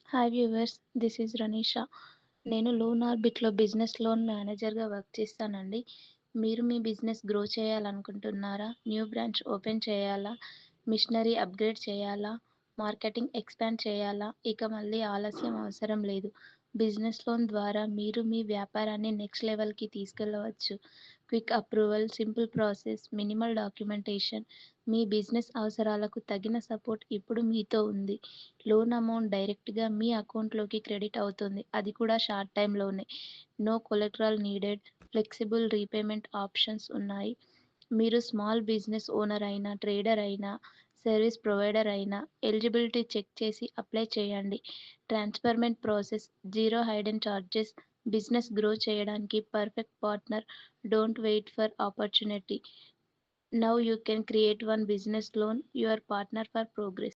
Hi viewers, this is Ranisha. నేను loan ఆర్బిట్‌లో business loan మేనేజర్‌గా వర్క్ చేస్తానండి. మీరు మీ బిజినెస్ గ్రో చేయాలనుకుంటున్నారా? న్యూ బ్రాంచ్ ఓపెన్ చేయాలా? మిషనరీ అప్‌గ్రేడ్ చేయాలా? మార్కెటింగ్ ఎక్స్‌పాండ్ చేయాలా? ఇక మళ్ళీ ఆలస్యం అవసరం లేదు. బిజినెస్ లోన్ ద్వారా మీరు మీ వ్యాపారాన్ని నెక్స్ట్ లెవెల్‌కి తీసుకెళ్లవచ్చు. Quick approval, simple process, minimal documentation. మీ బిజినెస్ అవసరాలకు తగిన సపోర్ట్ ఇప్పుడు మీతో ఉంది. లోన్ అమౌంట్ డైరెక్ట్‌గా మీ అకౌంట్‌లోకి క్రెడిట్ అవుతుంది. అది కూడా షార్ట్ టైమ్‌లోనే. No collateral needed. Flexible repayment options ఉన్నాయి. మీరు స్మాల్ బిజినెస్ ఓనర్ అయినా, ట్రేడర్ అయినా, సర్వీస్ ప్రొవైడర్ అయినా ఎలిజిబిలిటీ చెక్ చేసి అప్లై చేయండి. Transparent process, zero hidden charges. Business grow చేయడానికి perfect partner. Don't wait for opportunity. Now you can create one business loan, your partner for progress.